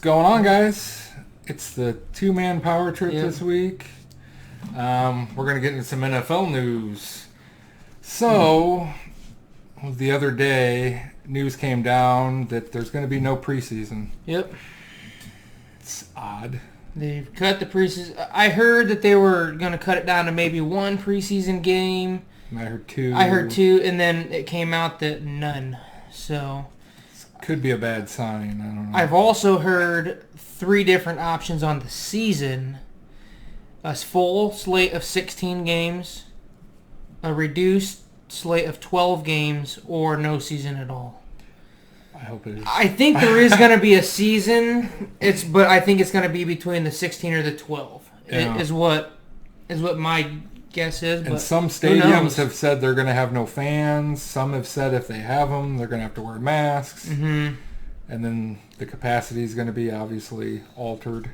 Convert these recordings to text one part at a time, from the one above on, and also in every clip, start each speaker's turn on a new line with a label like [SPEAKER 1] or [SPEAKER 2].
[SPEAKER 1] going on, guys? It's the two-man power trip this week. We're going to get into some NFL news. So, the other day, news came down that there's going to be no preseason.
[SPEAKER 2] Yep.
[SPEAKER 1] It's odd.
[SPEAKER 2] They've cut the preseason. I heard that they were going to cut it down to maybe one preseason game.
[SPEAKER 1] I heard two.
[SPEAKER 2] And then it came out that none. So...
[SPEAKER 1] could be a bad sign. I don't know.
[SPEAKER 2] I've also heard 3 different options on the season. A full slate of 16 games, a reduced slate of 12 games, or no season at all.
[SPEAKER 1] I hope it is.
[SPEAKER 2] I think there is going to be a season, but I think it's going to be between the 16 or the 12.
[SPEAKER 1] Yeah.
[SPEAKER 2] Is what my guess is.
[SPEAKER 1] And
[SPEAKER 2] but
[SPEAKER 1] some stadiums have said they're going to have no fans. Some have said if they have them, they're going to have to wear masks.
[SPEAKER 2] Mm-hmm.
[SPEAKER 1] And then the capacity is going to be obviously altered.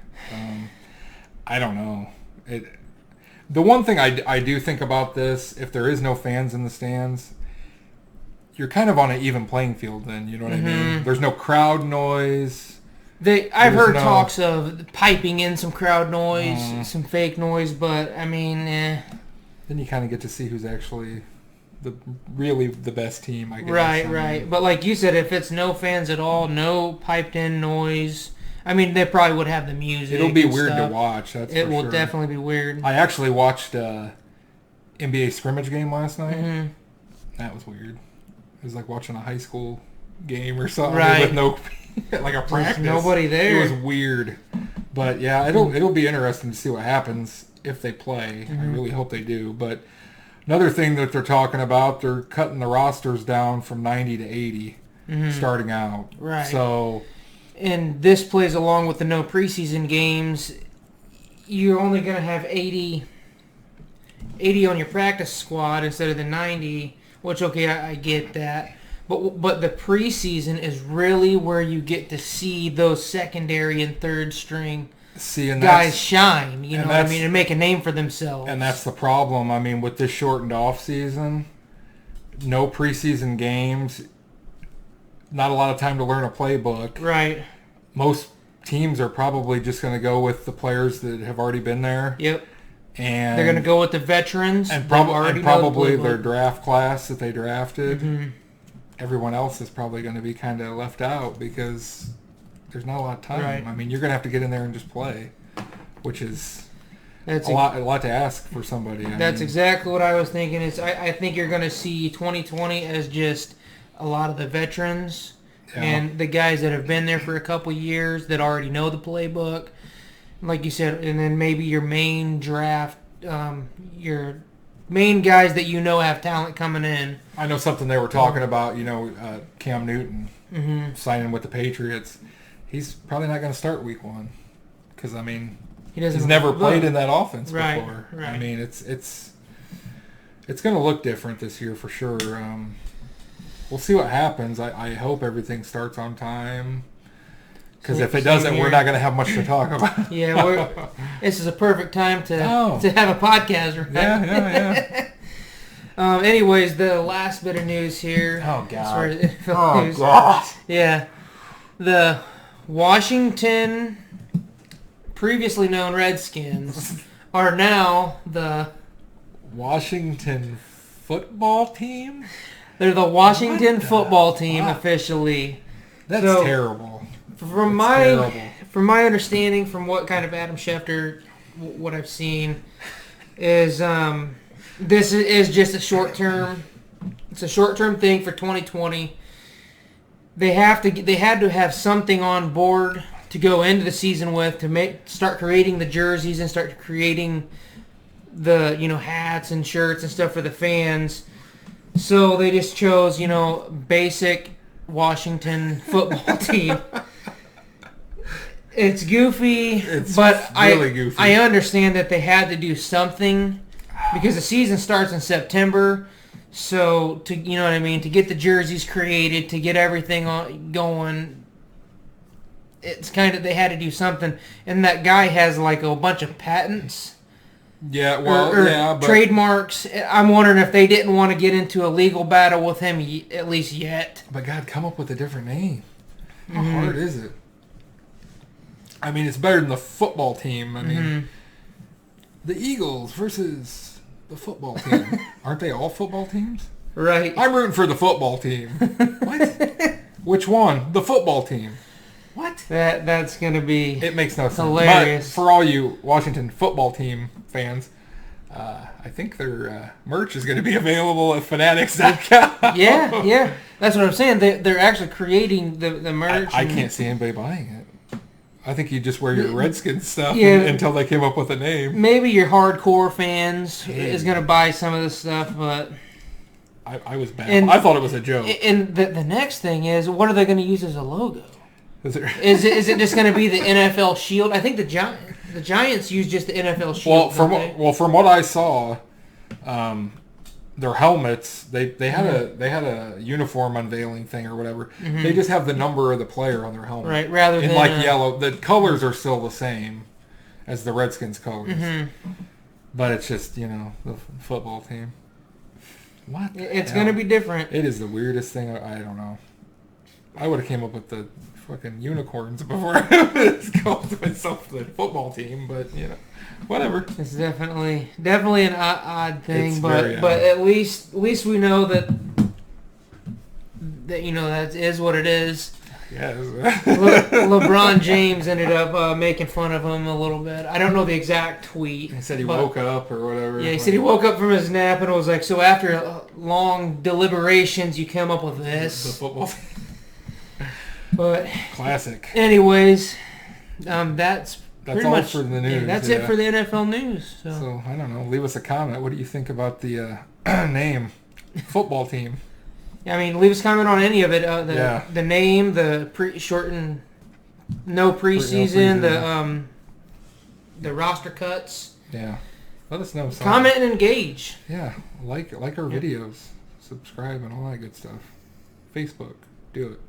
[SPEAKER 1] I don't know. The one thing I do think about this, if there is no fans in the stands, you're kind of on an even playing field then, you know what I mean? There's no crowd noise.
[SPEAKER 2] I've heard talks of piping in some crowd noise, some fake noise, but I mean,
[SPEAKER 1] Then you kind of get to see who's actually really the best team, I guess.
[SPEAKER 2] Right. But like you said, if it's no fans at all, no piped-in noise, I mean, they probably would have the music.
[SPEAKER 1] It'll be weird to watch, that's for sure.
[SPEAKER 2] It will definitely be weird.
[SPEAKER 1] I actually watched an NBA scrimmage game last night. Mm-hmm. That was weird. It was like watching a high school game or something with no... like a practice.
[SPEAKER 2] There's nobody there.
[SPEAKER 1] It was weird. But yeah, it'll be interesting to see what happens if they play. I really hope they do. But another thing that they're talking about, they're cutting the rosters down from 90 to 80 starting out.
[SPEAKER 2] Right.
[SPEAKER 1] So,
[SPEAKER 2] and this plays along with the no preseason games. You're only going to have 80 on your practice squad instead of the 90, which, okay, I get that. But the preseason is really where you get to see those secondary and third string guys shine, you know what I mean, and make a name for themselves.
[SPEAKER 1] And that's the problem. I mean, with this shortened off season, no preseason games, not a lot of time to learn a playbook.
[SPEAKER 2] Right.
[SPEAKER 1] Most teams are probably just going to go with the players that have already been there.
[SPEAKER 2] Yep.
[SPEAKER 1] And
[SPEAKER 2] they're going to go with the veterans
[SPEAKER 1] and probably their draft class that they drafted. Mm-hmm. Everyone else is probably going to be kind of left out because there's not a lot of time.
[SPEAKER 2] Right.
[SPEAKER 1] I mean, you're going to have to get in there and just play, which is a lot to ask for somebody.
[SPEAKER 2] That's exactly what I was thinking. I think you're going to see 2020 as just a lot of the veterans and the guys that have been there for a couple years that already know the playbook, like you said, and then maybe your main draft, your main guys that you know have talent coming in.
[SPEAKER 1] I know something they were talking about, Cam Newton signing with the Patriots. He's probably not going to start week 1 because, I mean, he's never played in that offense before.
[SPEAKER 2] Right.
[SPEAKER 1] I mean, it's going to look different this year for sure. We'll see what happens. I hope everything starts on time. Because if it doesn't, we're not going to have much to talk about.
[SPEAKER 2] Yeah, this is a perfect time to have a podcast, right?
[SPEAKER 1] Yeah.
[SPEAKER 2] Anyways, the last bit of news here.
[SPEAKER 1] Oh, God.
[SPEAKER 2] God. Yeah. The Washington, previously known Redskins, are now the...
[SPEAKER 1] Washington football team?
[SPEAKER 2] They're the Washington football team officially.
[SPEAKER 1] That's terrible.
[SPEAKER 2] From my understanding, from what kind of Adam Schefter, what I've seen, is this is just a short term. It's a short term thing for 2020. They had to have something on board to go into the season with to start creating the jerseys and start creating the hats and shirts and stuff for the fans. So they just chose basic Washington football team. It's goofy, but
[SPEAKER 1] really goofy.
[SPEAKER 2] I understand that they had to do something because the season starts in September. So to to get the jerseys created, to get everything going, it's kind of they had to do something. And that guy has like a bunch of patents.
[SPEAKER 1] Yeah,
[SPEAKER 2] but trademarks. I'm wondering if they didn't want to get into a legal battle with him at least yet.
[SPEAKER 1] But God, come up with a different name. How hard is it? I mean, it's better than the football team. I mean,
[SPEAKER 2] Mm-hmm.
[SPEAKER 1] the Eagles versus the football team. Aren't they all football teams?
[SPEAKER 2] Right.
[SPEAKER 1] I'm rooting for the football team. What? Which one? The football team. What?
[SPEAKER 2] That's going to be
[SPEAKER 1] It makes no sense.
[SPEAKER 2] hilarious.
[SPEAKER 1] But for all you Washington football team fans, I think their merch is going to be available at Fanatics.com.
[SPEAKER 2] Yeah. That's what I'm saying. They're actually creating the merch.
[SPEAKER 1] I can't see anybody buying it. I think you just wear your Redskins stuff
[SPEAKER 2] Yeah.
[SPEAKER 1] until they came up with a name.
[SPEAKER 2] Maybe your hardcore fans is going to buy some of this stuff, but...
[SPEAKER 1] I was bad. I thought it was a joke.
[SPEAKER 2] And the next thing is, what are they going to use as a logo?
[SPEAKER 1] Is
[SPEAKER 2] it just going to be the NFL shield? I think the Giants use just the NFL shield.
[SPEAKER 1] From what I saw, their helmets they had a uniform unveiling thing or whatever. Mm-hmm. They just have the number of the player on their helmet,
[SPEAKER 2] right? Rather than
[SPEAKER 1] yellow. The colors are still the same as the Redskins colors, mm-hmm. but it's just the football team. What?
[SPEAKER 2] It's going to be different.
[SPEAKER 1] It is the weirdest thing. I don't know. I would have came up with the fucking unicorns before I called myself the football team, but whatever.
[SPEAKER 2] It's definitely an odd thing,
[SPEAKER 1] It's
[SPEAKER 2] but
[SPEAKER 1] very
[SPEAKER 2] at least we know that that is what it is.
[SPEAKER 1] Yeah.
[SPEAKER 2] LeBron James ended up making fun of him a little bit. I don't know the exact tweet.
[SPEAKER 1] He said he woke up or whatever.
[SPEAKER 2] Yeah, he said he woke up from his nap and was like, so after long deliberations, you came up with this.
[SPEAKER 1] The football.
[SPEAKER 2] But
[SPEAKER 1] classic.
[SPEAKER 2] Anyways, that's pretty
[SPEAKER 1] all
[SPEAKER 2] much
[SPEAKER 1] for the news.
[SPEAKER 2] Yeah, that's it for the NFL news.
[SPEAKER 1] So I don't know. Leave us a comment. What do you think about the name football team?
[SPEAKER 2] I mean, leave us a comment on any of it. The name, the shortened no preseason, the roster cuts.
[SPEAKER 1] Yeah, let us know.
[SPEAKER 2] Comment and engage.
[SPEAKER 1] Yeah, like our videos, subscribe, and all that good stuff. Facebook, do it.